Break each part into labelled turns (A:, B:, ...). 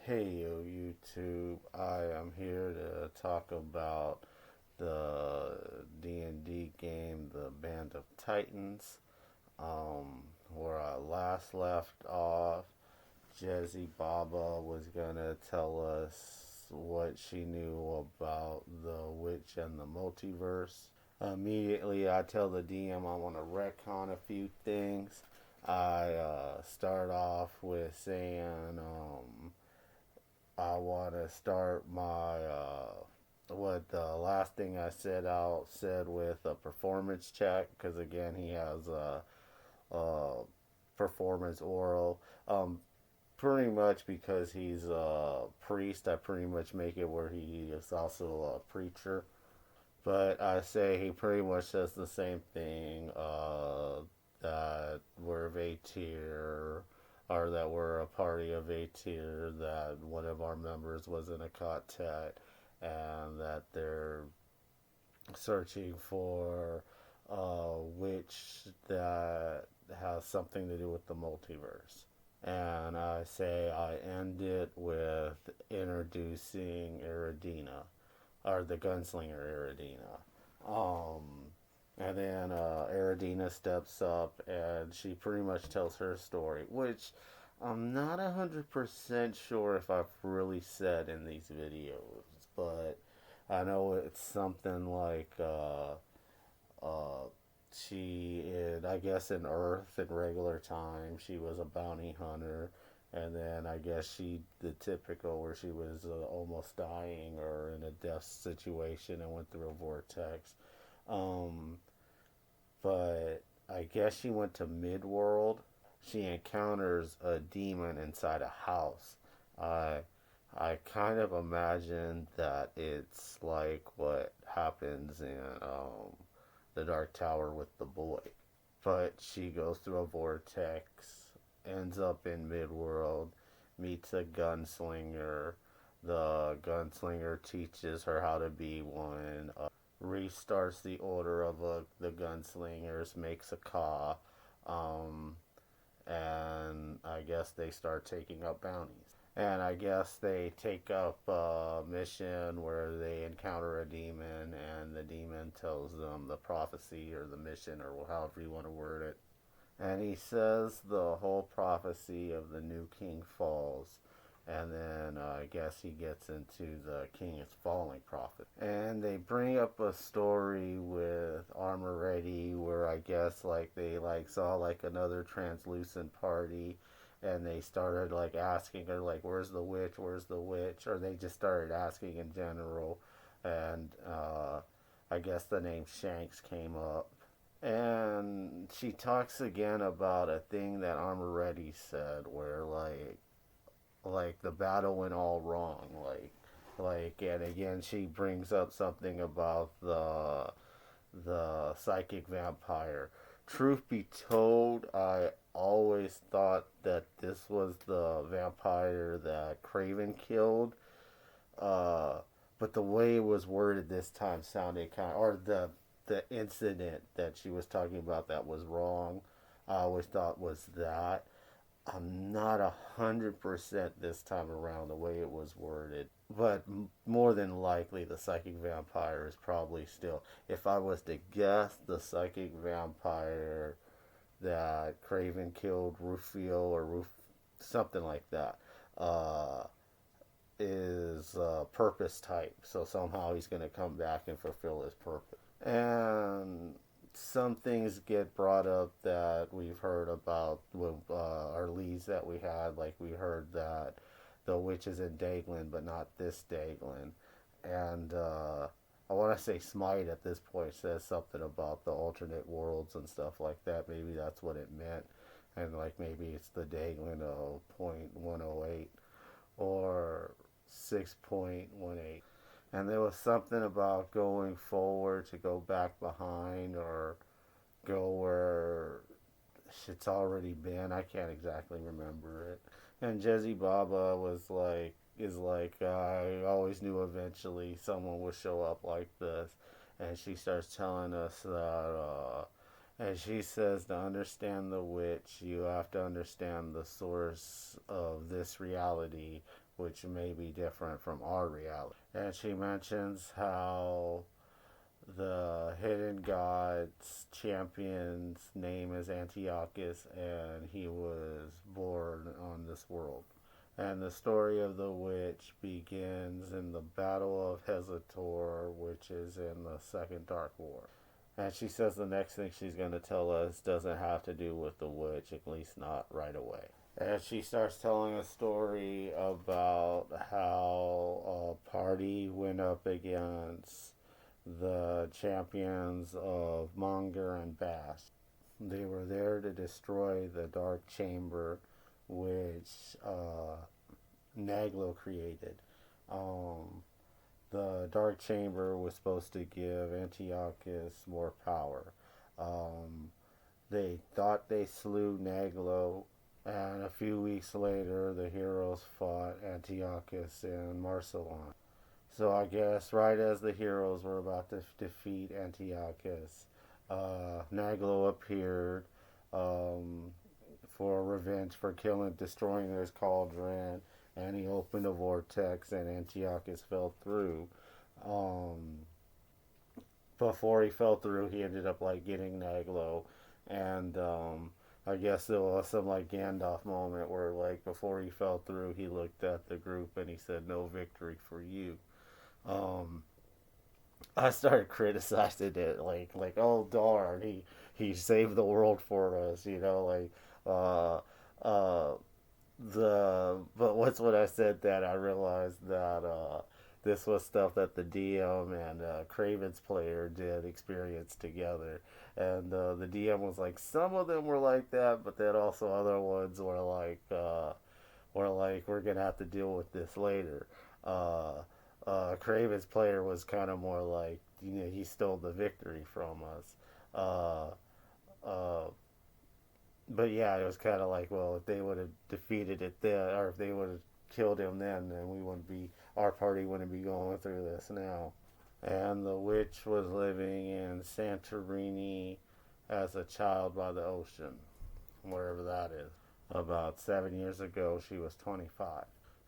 A: Hey yo YouTube, I am here to talk about the D&D game, The Band of Titans. Where I last left off, Jezzy Baba was gonna tell us what she knew about the witch and the multiverse. Immediately, I tell the DM I want to retcon a few things. I start off with saying, I want to start my what the last thing I said with a performance check because again he has a performance oral. Pretty much because he's a priest, I pretty much make it where he is also a preacher. But I say he pretty much says the same thing that we're of A tier, or that we're a party of A tier, that one of our members was in a quartet, and that they're searching for a witch that has something to do with the multiverse. And I say I end it with introducing Iridina, or the gunslinger Iridina. Um, and then Aradina steps up and she pretty much tells her story, which I'm not 100% sure if I've really said in these videos, but I know it's something like uh, I guess in Earth in regular time, she was a bounty hunter. And then I guess the typical where she was almost dying or in a death situation and went through a vortex. Um, but I guess she went to Midworld. She encounters a demon inside a house. I I kind of imagine that it's like what happens in the Dark Tower with the boy. But she goes through a vortex, ends up in Midworld, meets a gunslinger. The gunslinger teaches her how to be one, restarts the order of the gunslingers, makes a call, um, and I guess they start taking up bounties. And I guess they take up a mission where they encounter a demon, and the demon tells them the prophecy or the mission, or however you want to word it. And he says the whole prophecy of the new king falls. And then I guess he gets into the king is falling prophet. And they bring up a story with Armor Ready where I guess like they like saw like another translucent party and they started like asking her like where's the witch, where's the witch, or they just started asking in general. And I guess the name Shanks came up, and she talks again about a thing that Armor Ready said where like the battle went all wrong, and again she brings up something about the psychic vampire. Truth be told, I always thought that this was the vampire that Craven killed, uh but the way it was worded this time sounded kind of, or the incident that she was talking about that was wrong, I always thought was that. I'm not 100% this time around the way it was worded, but more than likely the psychic vampire is probably still. If I was to guess, the psychic vampire that Craven killed, Rufio or something like that, uh, is purpose type. So somehow he's going to come back and fulfill his purpose. And some things get brought up that we've heard about with our leads that we had. Like we heard that the witch is in Daglin, but not this Daglin. And I want to say Smite at this point says something about the alternate worlds and stuff like that. Maybe that's what it meant. And like maybe it's the Daglin of 0.108 or 6.18. And there was something about going forward to go back behind or go where shit's already been. I can't exactly remember it. And Jezzy Baba is like, I always knew eventually someone would show up like this. And she starts telling us that, and she says to understand the witch, you have to understand the source of this reality, which may be different from our reality. And she mentions how the hidden god's champion's name is Antiochus, and he was born on this world. And the story of the witch begins in the Battle of Hesator, which is in the Second Dark War. And she says the next thing she's going to tell us doesn't have to do with the witch, at least not right away. And she starts telling a story about how a party went up against the champions of Monger and Bass. They were there to destroy the Dark Chamber, which Naglo created. Um, the Dark Chamber was supposed to give Antiochus more power. Um, they thought they slew Naglo, and a few weeks later, the heroes fought Antiochus in Marcellon. So I guess right as the heroes were about to defeat Antiochus, Naglo appeared um, for revenge for destroying his cauldron, and he opened a vortex, and Antiochus fell through. Um, Before he fell through, he ended up like getting Naglo, and I guess there was some like Gandalf moment where like before he fell through, he looked at the group and he said, "No victory for you." Um, I started criticizing it, like oh darn, he saved the world for us, uh, uh, but once when I said that, I realized that this was stuff that the DM and Craven's player did experience together, and the DM was like some of them were like that, but then also other ones were like we're gonna have to deal with this later. Uh, Craven's player was kind of more like he stole the victory from us. Uh, uh, but yeah, it was kind of like, well, if they would have defeated it then, or if they would have killed him then we wouldn't be, our party wouldn't be going through this now. And the witch was living in Santorini as a child by the ocean, wherever that is. About 7 years ago, she was 25.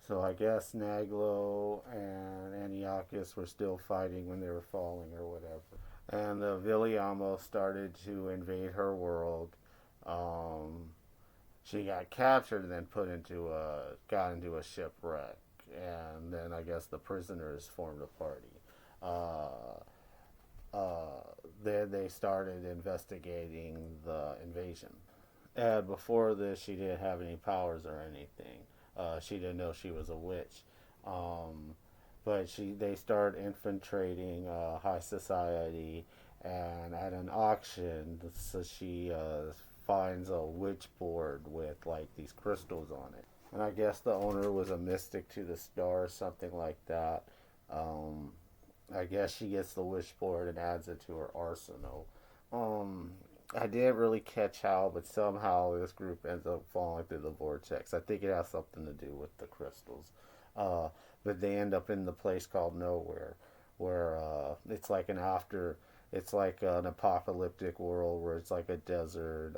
A: So I guess Naglo and Antiochus were still fighting when they were falling or whatever. And the Viliamo started to invade her world. Um, she got captured and then got into a shipwreck. And then I guess the prisoners formed a party. Uh, then they started investigating the invasion. And before this, she didn't have any powers or anything. She didn't know she was a witch. Um, but they start infiltrating high society, and at an auction, so she finds a witch board with like these crystals on it. And I guess the owner was a mystic to the stars, something like that. Um, I guess she gets the wish board and adds it to her arsenal. Um, I didn't really catch how, but somehow this group ends up falling through the vortex. I think it has something to do with the crystals. Uh, but they end up in the place called Nowhere, where it's like an apocalyptic world where it's like a desert.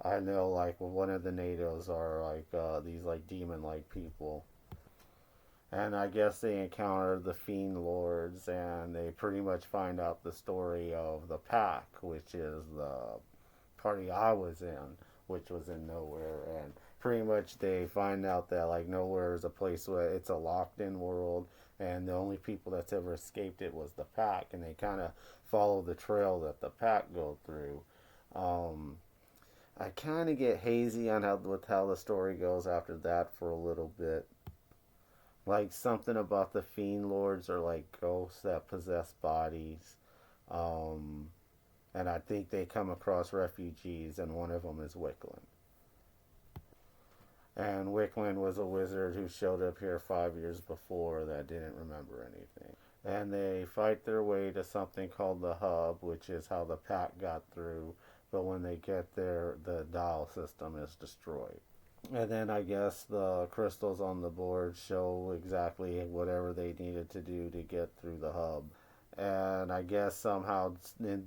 A: I know like one of the natives are like these like demon-like people, and I guess they encounter the Fiend Lords, and they pretty much find out the story of the Pack, which is the party I was in, which was in Nowhere, and pretty much they find out that like Nowhere is a place where it's a locked-in world, and the only people that's ever escaped it was the Pack, and they kind of follow the trail that the Pack go through. Um, I kind of get hazy on how the story goes after that for a little bit. Like something about the Fiend Lords are like ghosts that possess bodies. Um, and I think they come across refugees, and one of them is Wicklin. And Wicklin was a wizard who showed up here 5 years before that didn't remember anything. And they fight their way to something called the Hub, which is how the Pack got through. But when they get there, the dial system is destroyed. And then I guess the crystals on the board show exactly whatever they needed to do to get through the hub. And I guess somehow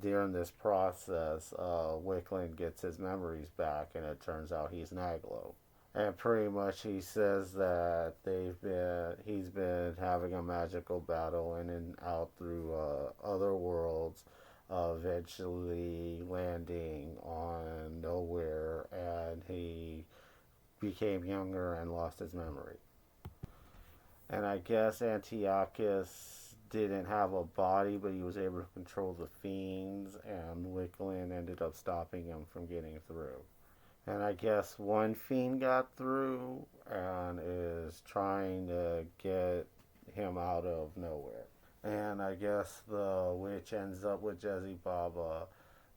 A: during this process, Wicklin gets his memories back, and it turns out he's Naglo. And pretty much he says that he's been having a magical battle in and out through other worlds, eventually landing on nowhere, and he became younger and lost his memory. And I guess Antiochus didn't have a body, but he was able to control the fiends, and Wicklin ended up stopping him from getting through. And I guess one fiend got through and is trying to get him out of nowhere. And I guess the witch ends up with Jezzy Baba.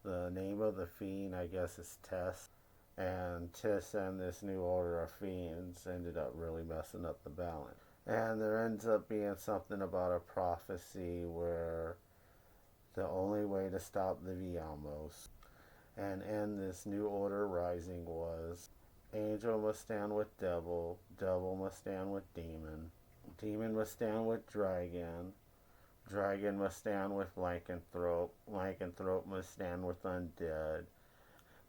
A: The name of the fiend, I guess, is Tess. And Tess and this new order of fiends ended up really messing up the balance. And there ends up being something about a prophecy where the only way to stop the Viamos and end this new order rising was angel must stand with devil, devil must stand with demon, demon must stand with dragon, dragon must stand with lycanthrope, lycanthrope must stand with undead,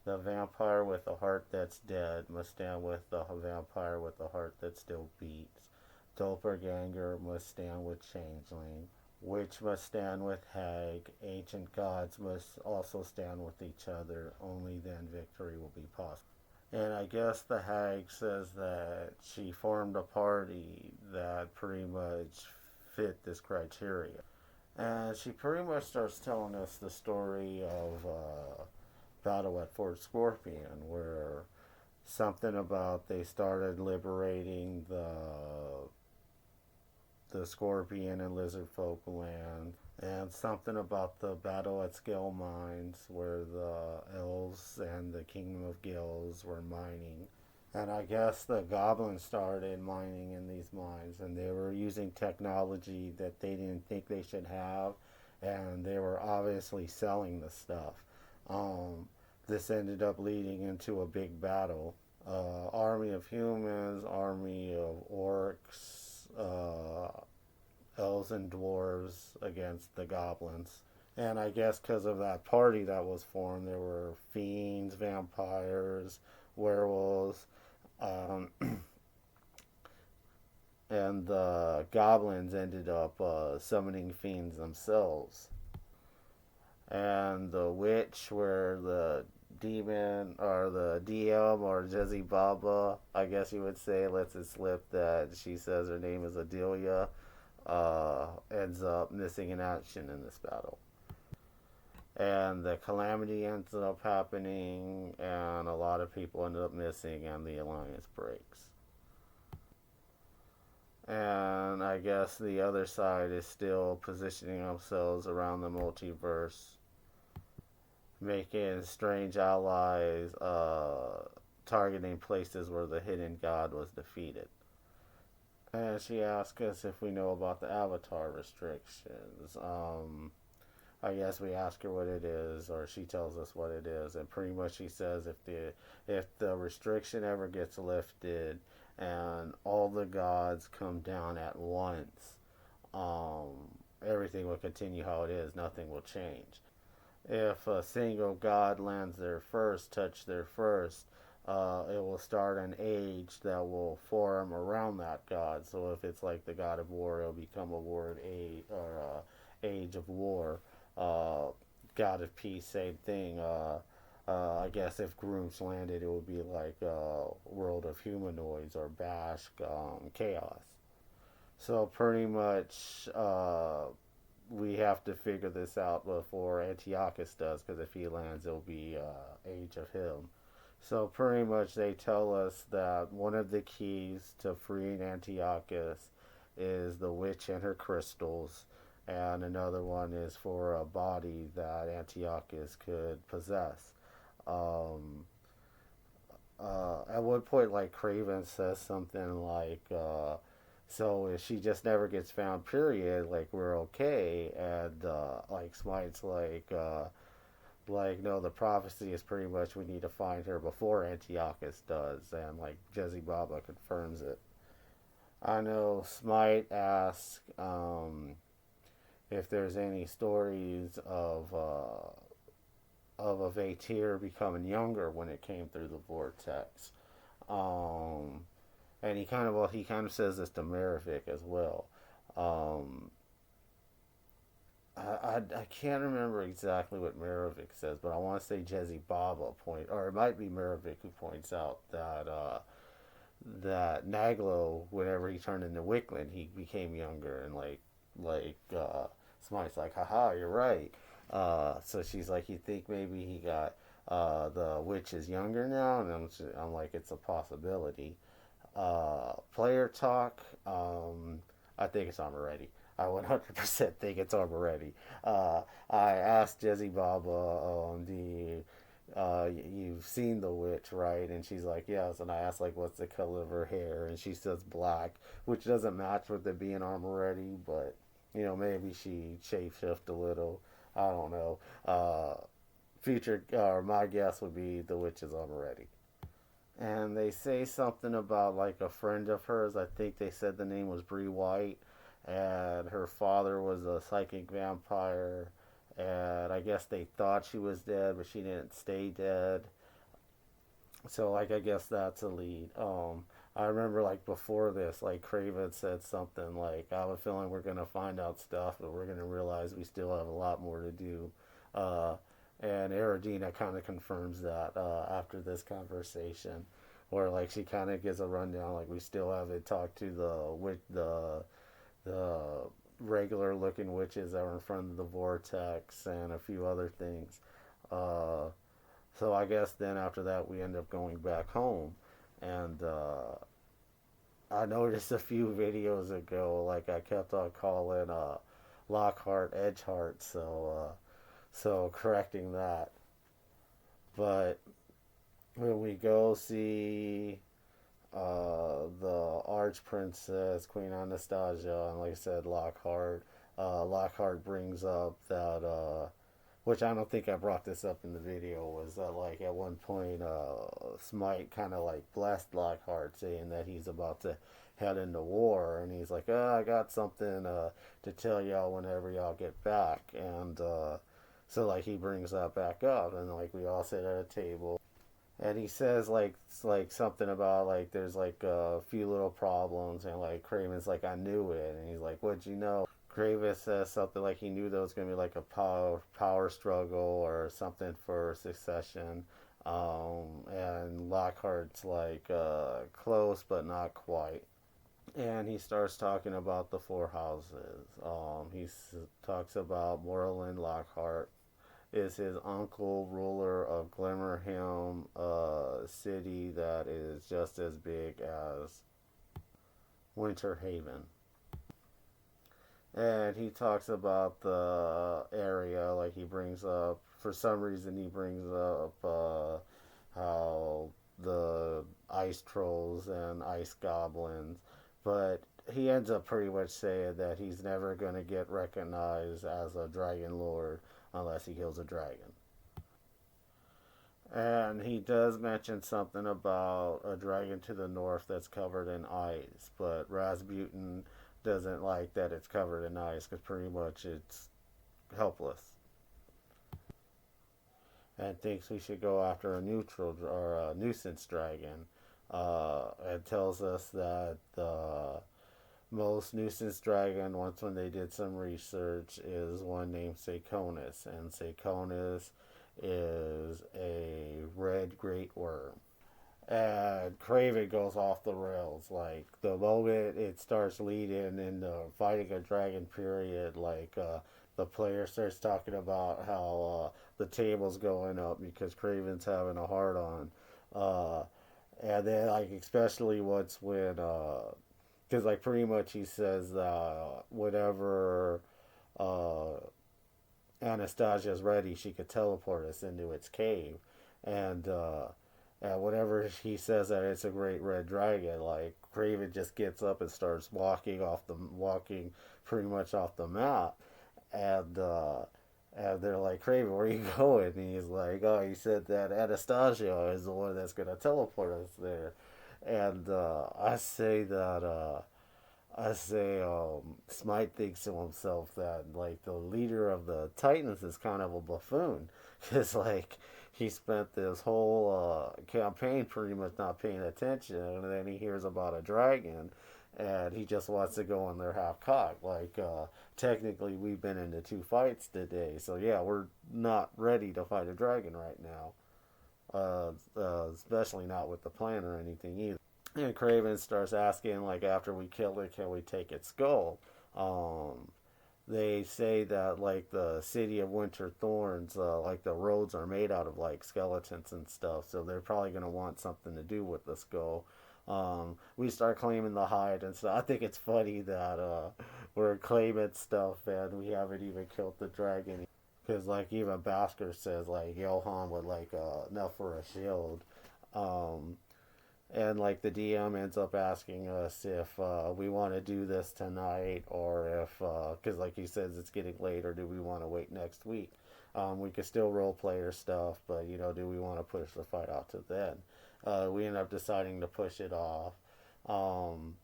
A: the vampire with a heart that's dead must stand with the vampire with a heart that still beats, doppelganger must stand with changeling, witch must stand with hag, ancient gods must also stand with each other, only then victory will be possible. And I guess the hag says that she formed a party that pretty much fit this criteria. And she pretty much starts telling us the story of Battle at Fort Scorpion, where something about they started liberating the scorpion and lizard folk land, and something about the battle at Skill Mines where the elves and the kingdom of Gills were mining. And I guess the goblins started mining in these mines, and they were using technology that they didn't think they should have, and they were obviously selling the stuff. This ended up leading into a big battle. Army of humans, army of orcs, elves and dwarves against the goblins. And I guess because of that party that was formed, there were fiends, vampires, werewolves, um, and the goblins ended up summoning fiends themselves. And the witch, where the demon or the DM or Jezzy Baba, I guess you would say, lets it slip that she says her name is Adelia, ends up missing in action in this battle. And the calamity ends up happening, and a lot of people end up missing, and the alliance breaks. And I guess the other side is still positioning themselves around the multiverse, making strange allies, targeting places where the hidden god was defeated. And she asks us if we know about the avatar restrictions. I guess we ask her what it is, or she tells us what it is, and pretty much she says if the restriction ever gets lifted and all the gods come down at once, um, everything will continue how it is. Nothing will change. If a single god lands there first, touch there first, it will start an age that will form around that god. So if it's like the god of war, it'll become a word age or age of war. Uh, God of peace, same thing. I guess if Grooms landed, it would be like World of Humanoids or Bash Chaos. So pretty much we have to figure this out before Antiochus does, because if he lands, it'll be Age of him. So pretty much they tell us that one of the keys to freeing Antiochus is the witch and her crystals, and another one is for a body that Antiochus could possess. Um, at one point, like Craven says something like, "So if she just never gets found, period, like we're okay." And like Smite's like no, the prophecy is pretty much we need to find her before Antiochus does, and like Jezzy Baba confirms it. I know Smite asks if there's any stories of a Vatir becoming younger when it came through the vortex. Um, and he kind of says this to Maravik as well. Um, I can't remember exactly what Maravik says, but I want to say Jesse Baba or it might be Maravik who points out that Naglo, whenever he turned into Wicklin, he became younger, and Smite's like, haha, you're right. So she's like, you think maybe he got the witch is younger now, and I'm like, it's a possibility. Player talk. I think it's Armor Ready. I 100% think it's Armor Ready. I asked Jesse Baba, you've seen the witch, right? And she's like, yes. And I asked, like, what's the color of her hair? And she says black, which doesn't match with it being Armor Ready, but, maybe she shapeshift a little. I don't know. My guess would be the witch is Armor Ready. And they say something about like a friend of hers. I think they said the name was Bree White, and her father was a psychic vampire. And I guess they thought she was dead, but she didn't stay dead. So like I guess that's a lead. I remember like before this, like Craven said something like, "I have a feeling we're gonna find out stuff, but we're gonna realize we still have a lot more to do." Uh, and Eridina kind of confirms that after this conversation, where like she kind of gives a rundown, like we still haven't talked to the regular looking witches that were in front of the vortex and a few other things. Uh, so I guess then after that we end up going back home, and I noticed a few videos ago, like I kept on calling Lockhart Edgeheart, so correcting that. But when we go see the Arch Princess Queen Anastasia, and like I said, Lockhart brings up that which I don't think I brought this up in the video, was that like at one point Smite kind of like blessed Lockhart, saying that he's about to head into war, and he's like, I got something to tell y'all whenever y'all get back, and so like he brings that back up, and like we all sit at a table, and he says like something about like there's like a few little problems, and like Craven's like, I knew it, and he's like, what'd you know? Gravis says something like he knew there was going to be like a power struggle or something for succession. And Lockhart's like close but not quite. And he starts talking about the four houses. Talks about Moreland Lockhart is his uncle, ruler of Glimmerham, a city that is just as big as Winter Haven. And he talks about the area, like he brings up, for some reason he brings up how the ice trolls and ice goblins, but he ends up pretty much saying that he's never going to get recognized as a dragon lord unless he kills a dragon. And he does mention something about a dragon to the north that's covered in ice, but Rasputin doesn't like that it's covered in ice because pretty much it's helpless, and thinks we should go after a neutral or a nuisance dragon. It tells us that the most nuisance dragon, once when they did some research, is one named Seconus, and Seconus is a red great worm. And Craven goes off the rails. Like the moment it starts leading in the fighting a dragon period, the player starts talking about how the table's going up because Craven's having a hard on. Uh, and then like especially once when because like pretty much he says whenever uh, Anastasia's ready, she could teleport us into its cave, and whenever he says that it's a great red dragon, like Craven just gets up and starts walking pretty much off the map, and they're like, Craven, where are you going? And he's like, oh, he said that Anastasia is the one that's gonna teleport us there, and Smite thinks to himself that like the leader of the Titans is kind of a buffoon, because like he spent this whole campaign pretty much not paying attention, and then he hears about a dragon, and he just wants to go in there half cocked. Like, technically, we've been into two fights today, so yeah, we're not ready to fight a dragon right now. Especially not with the plan or anything either. And Craven starts asking, like, after we kill it, can we take its skull? Um, they say that, like, the city of Winter Thorns, like, the roads are made out of, like, skeletons and stuff, so they're probably going to want something to do with the skull. We start claiming the hide and stuff. I think it's funny that we're claiming stuff and we haven't even killed the dragon. Because, like, even Basker says, like, Johan would like enough for a shield. Um, and like the DM ends up asking us if we want to do this tonight, or if because like he says it's getting late, or do we want to wait next week. We could still role play or stuff, but do we want to push the fight out to then? We end up deciding to push it off. um,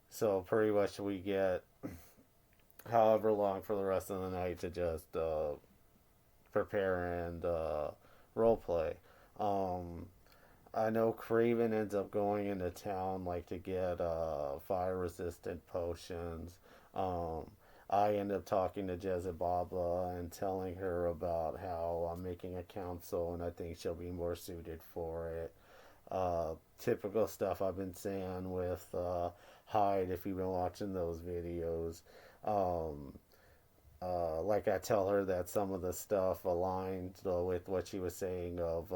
A: so pretty much we get however long for the rest of the night to just prepare and role play. um, I know Craven ends up going into town like to get fire resistant potions. Um, I end up talking to Jezebaba and telling her about how I'm making a council and I think she'll be more suited for it. Typical stuff I've been saying with Hyde if you've been watching those videos. Um, like I tell her that some of the stuff aligns with what she was saying of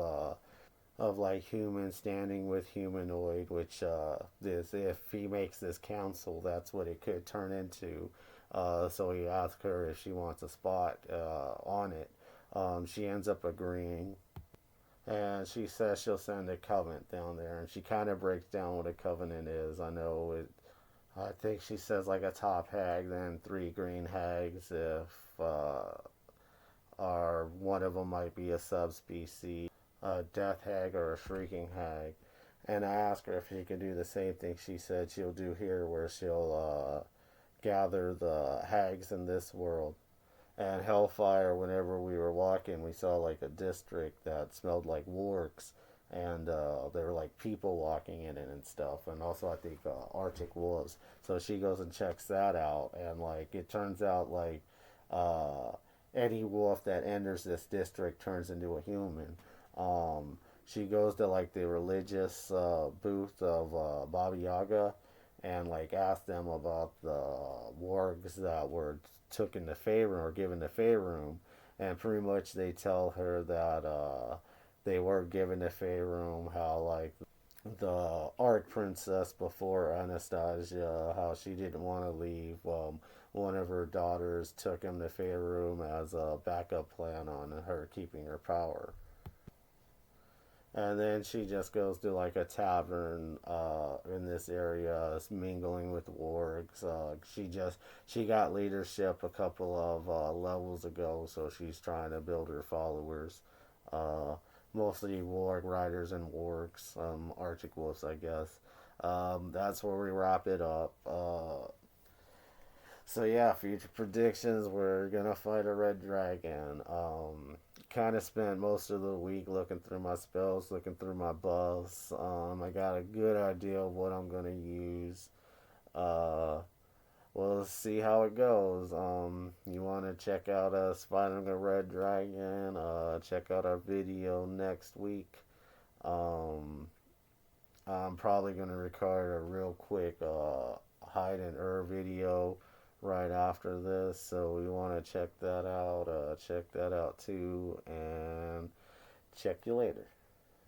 A: like human standing with humanoid, which this if he makes this council, that's what it could turn into. So he asks her if she wants a spot on it. She ends up agreeing, and she says she'll send a covenant down there, and she kind of breaks down what a covenant is. I know it. I think she says like a top hag, then three green hags if or one of them might be a subspecies, a death hag or a shrieking hag. And I asked her if she could do the same thing she said she'll do here, where she'll gather the hags in this world. And Hellfire, whenever we were walking, we saw like a district that smelled like wargs, and there were like people walking in it and stuff, and also I think Arctic wolves. So she goes and checks that out, and like it turns out like uh, any wolf that enters this district turns into a human. She goes to like the religious booth of Baba Yaga and like asks them about the wargs that were took in the Fey room or given the Fey room, and pretty much they tell her that they were given the Fey room. How like the Arc Princess before Anastasia, how she didn't want to leave. One of her daughters took him to Fey room as a backup plan on her keeping her power. And then she just goes to like a tavern in this area, mingling with wargs. She got leadership a couple of levels ago, so she's trying to build her followers. Uh, Mostly warg riders and wargs, Arctic wolves, I guess. That's where we wrap it up. So yeah, future predictions. We're gonna fight a red dragon. Kind of spent most of the week looking through my spells, looking through my buffs. I got a good idea of what I'm gonna use. Uh, we'll see how it goes. You want to check out Spider-Man Red Dragon? Check out our video next week. Um, I'm probably gonna record a real quick hide and video right after this, so we want to check that out. Check that out too, and check you later.